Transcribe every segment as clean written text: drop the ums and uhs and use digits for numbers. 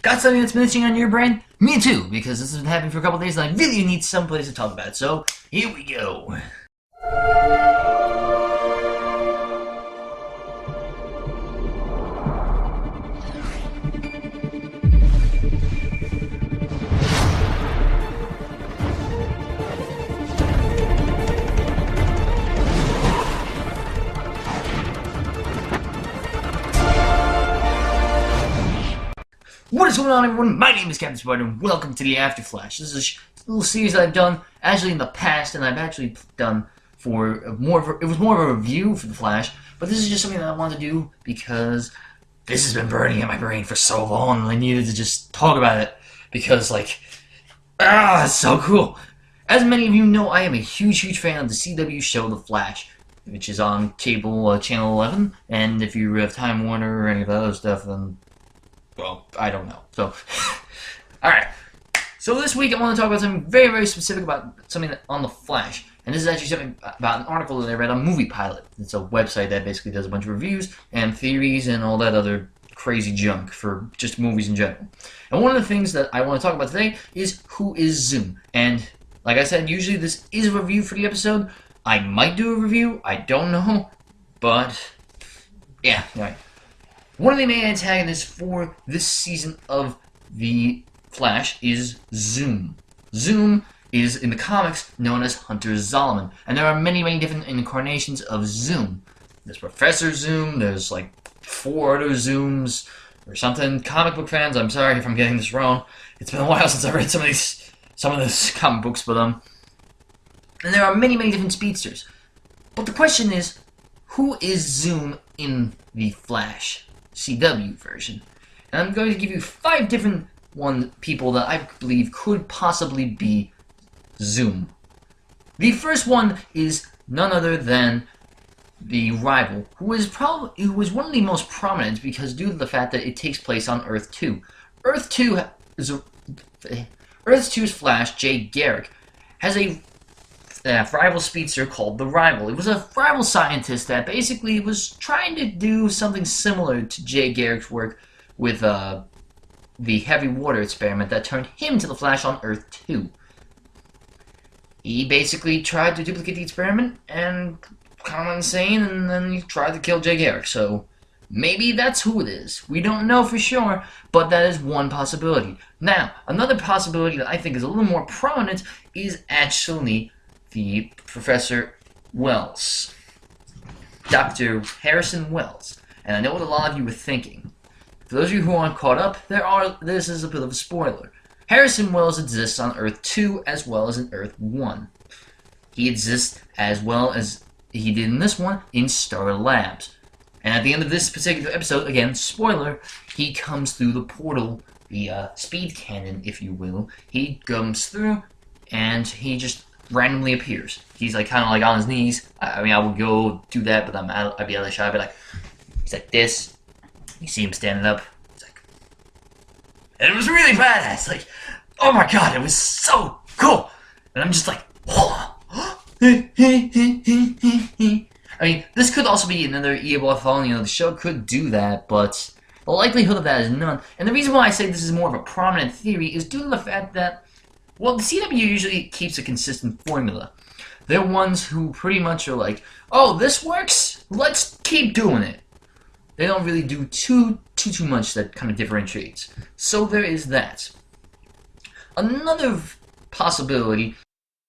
Got something that's missing on your brain? Me too, because this has been happening for a couple days and I really need someplace to talk about it. So, here we go. What is going on, everyone? My name is Captain Spider, and welcome to the After Flash. This is a little series that I've done actually in the past, and I've actually done for it was more of a review for the Flash, but this is just something that I wanted to do because this has been burning in my brain for so long, and I needed to just talk about it because, it's so cool. As many of you know, I am a huge fan of the CW show The Flash, which is on cable channel 11, and if you have Time Warner or any of that other stuff, then well, I don't know. So, alright. So this week I want to talk about something very specific about something on The Flash. And this is actually something about an article that I read on Movie Pilot. It's a website that basically does a bunch of reviews and theories and all that other crazy junk for just movies in general. And one of the things that I want to talk about today is who is Zoom. And like I said, usually this is a review for the episode. I might do a review. I don't know. But, yeah, alright. One of the main antagonists for this season of The Flash is Zoom. Zoom is, in the comics, known as Hunter Zolomon. And there are many different incarnations of Zoom. There's Professor Zoom, there's like 4 other Zooms, or something. Comic book fans, I'm sorry if I'm getting this wrong. It's been a while since I read some of these comic books, but and there are many different speedsters. But the question is, who is Zoom in The Flash CW version? And I'm going to give you 5 different people that I believe could possibly be Zoom. The first one is none other than the Rival, who is one of the most prominent because due to the fact that it takes place on Earth 2. Earth 2's Flash, Jay Garrick, has a rival speedster called the Rival. It was a rival scientist that basically was trying to do something similar to Jay Garrick's work with the heavy water experiment that turned him to the Flash on Earth 2. He basically tried to duplicate the experiment and kind of insane, and then he tried to kill Jay Garrick. So maybe that's who it is. We don't know for sure, but that is one possibility. Now, another possibility that I think is a little more prominent is actually the Professor Wells, Dr. Harrison Wells. And I know what a lot of you were thinking. For those of you who aren't caught up, this is a bit of a spoiler. Harrison Wells exists on Earth 2 as well as in Earth 1. He exists as well as he did in this one in Star Labs. And at the end of this particular episode, again, spoiler, he comes through the portal, the speed cannon, if you will. He comes through and he just randomly appears. He's kind of on his knees. I mean, I would go do that, but I'd be out of the shot. I'd be he's like this. You see him standing up. It's and it was really badass. Oh my god, it was so cool. And I'm just oh. I mean, this could also be another EOF phone. The show could do that, but the likelihood of that is none. And the reason why I say this is more of a prominent theory is due to the fact that, well, the CW usually keeps a consistent formula. They're ones who pretty much are oh, this works? Let's keep doing it. They don't really do too much that kind of differentiates. So there is that. Another possibility,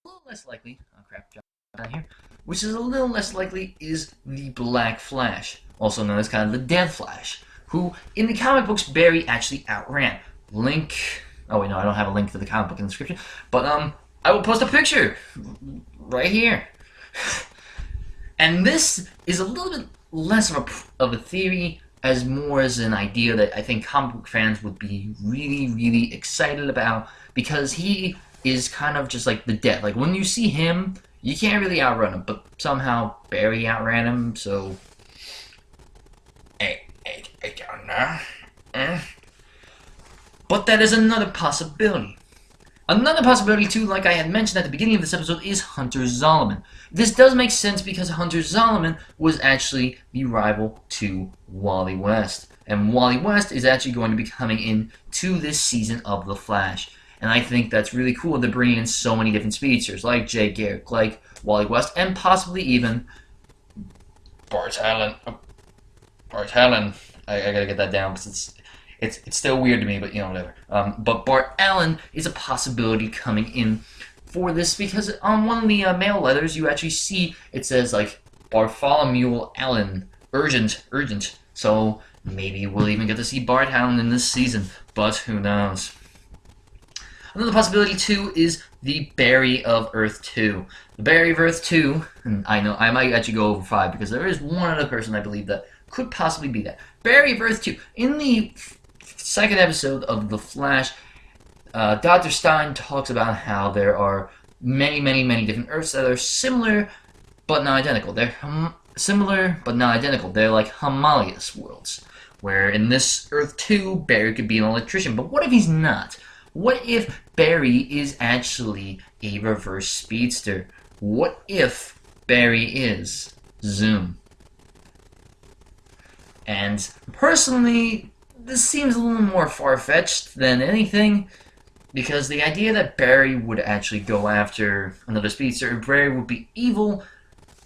a little less likely, down here, which is a little less likely, is the Black Flash, also known as kind of the Dead Flash, who in the comic books Barry actually outran. Link. Oh wait, no, I don't have a link to the comic book in the description, but I will post a picture right here. And this is a little bit less of a theory, as more as an idea that I think comic book fans would be really excited about, because he is kind of just like the Dead. When you see him, you can't really outrun him, but somehow Barry outran him, so I don't know. But that is another possibility. Another possibility, too, like I had mentioned at the beginning of this episode, is Hunter Zolomon. This does make sense because Hunter Zolomon was actually the rival to Wally West. And Wally West is actually going to be coming in to this season of The Flash. And I think that's really cool. They're bringing in so many different speedsters, like Jay Garrick, like Wally West, and possibly even Bart Allen. Bart Allen. I gotta get that down because it's still weird to me, but whatever. But Bart Allen is a possibility coming in for this because on one of the mail letters you actually see it says like Bartholomew Allen, urgent. So maybe we'll even get to see Bart Allen in this season, but who knows. Another possibility, too, is the Barry of Earth 2. The Barry of Earth 2, and I know I might actually go over 5 because there is one other person I believe that could possibly be that. Barry of Earth 2. In the second episode of The Flash, Dr. Stein talks about how there are many different Earths that are similar but not identical. They're similar but not identical. They're like homologous worlds, where in this Earth 2, Barry could be an electrician. But what if he's not? What if Barry is actually a reverse speedster? What if Barry is Zoom? And personally, this seems a little more far-fetched than anything, because the idea that Barry would actually go after another speedster, Barry would be evil,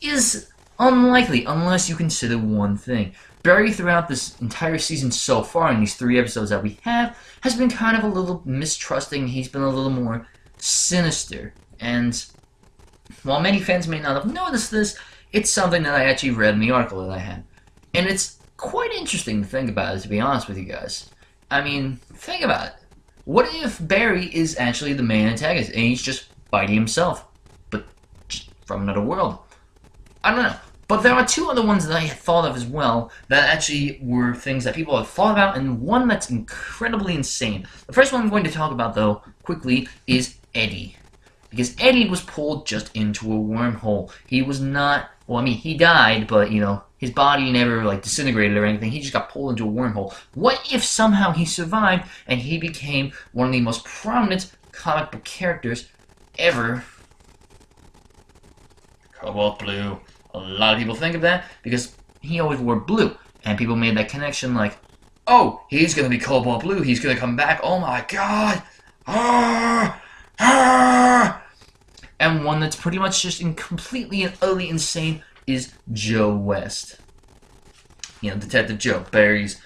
is unlikely unless you consider one thing. Barry, throughout this entire season so far, in these 3 episodes that we have, has been kind of a little mistrusting. He's been a little more sinister. And while many fans may not have noticed this, it's something that I actually read in the article that I had. And it's quite interesting to think about it, to be honest with you guys. I mean, think about it. What if Barry is actually the main antagonist, and he's just fighting himself, but from another world? I don't know. But there are 2 other ones that I had thought of as well that actually were things that people have thought about, and one that's incredibly insane. The first one I'm going to talk about, though, quickly, is Eddie. Because Eddie was pulled just into a wormhole. He was not... Well, I mean, he died, but, his body never, disintegrated or anything. He just got pulled into a wormhole. What if somehow he survived and he became one of the most prominent comic book characters ever? Cobalt Blue. A lot of people think of that because he always wore blue. And people made that connection like, oh, he's going to be Cobalt Blue. He's going to come back. Oh, my God. And one that's pretty much just completely and utterly insane is Joe West. Detective Joe, Barry's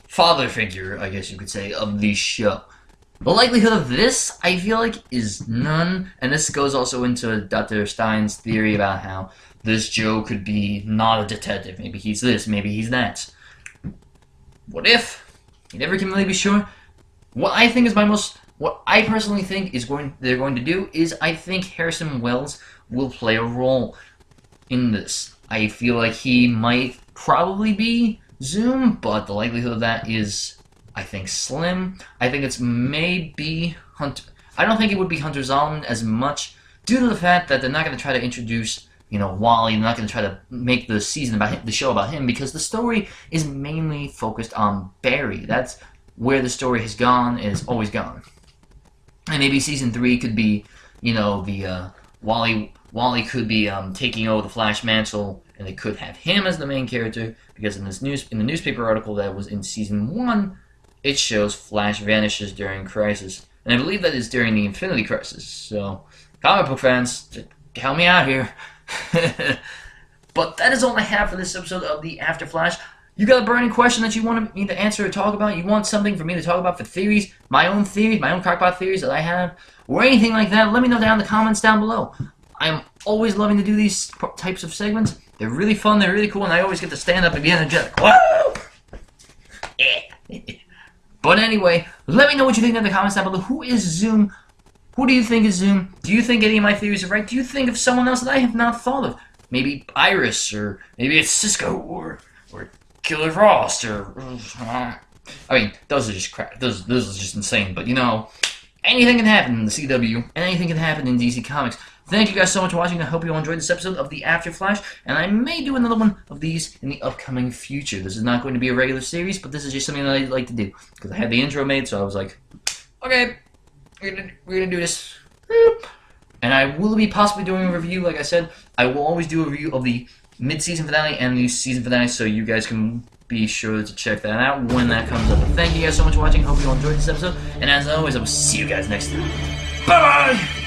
father figure, I guess you could say, of the show. The likelihood of this, I feel like, is none. And this goes also into Dr. Stein's theory about how this Joe could be not a detective. Maybe he's this, maybe he's that. What if? You never can really be sure. What I personally think they're going to do is I think Harrison Wells will play a role in this. I feel like he might probably be Zoom, but the likelihood of that is, I think, slim. I think it's maybe Hunter. I don't think it would be Hunter Zolomon as much due to the fact that they're not going to try to introduce Wally. They're not going to try to make the season about him, the show about him, because the story is mainly focused on Barry. That's where the story has gone, is always gone. And maybe season 3 could be, the Wally could be taking over the Flash mantle, and they could have him as the main character, because in the newspaper article that was in season 1, it shows Flash vanishes during Crisis. And I believe that is during the Infinity Crisis. So, comic book fans, just help me out here. But that is all I have for this episode of the After Flash. You got a burning question that you want me to answer or talk about? You want something for me to talk about for theories? My own crackpot theories that I have? Or anything like that? Let me know down in the comments down below. I'm always loving to do these types of segments. They're really fun, they're really cool, and I always get to stand up and be energetic. Whoa! But anyway, let me know what you think in the comments down below. Who is Zoom? Who do you think is Zoom? Do you think any of my theories are right? Do you think of someone else that I have not thought of? Maybe Iris, or maybe it's Cisco, or Killer Frost, or... I mean, those are just crap. Those are just insane, but anything can happen in the CW, and anything can happen in DC Comics. Thank you guys so much for watching. I hope you all enjoyed this episode of the After Flash, and I may do another one of these in the upcoming future. This is not going to be a regular series, but this is just something that I'd like to do, because I had the intro made, so I was like, okay, we're gonna do this. And I will be possibly doing a review, like I said. I will always do a review of the mid-season finale and the season finale, so you guys can be sure to check that out when that comes up. Thank you guys so much for watching. Hope you all enjoyed this episode, and as always, I will see you guys next time. Bye-bye!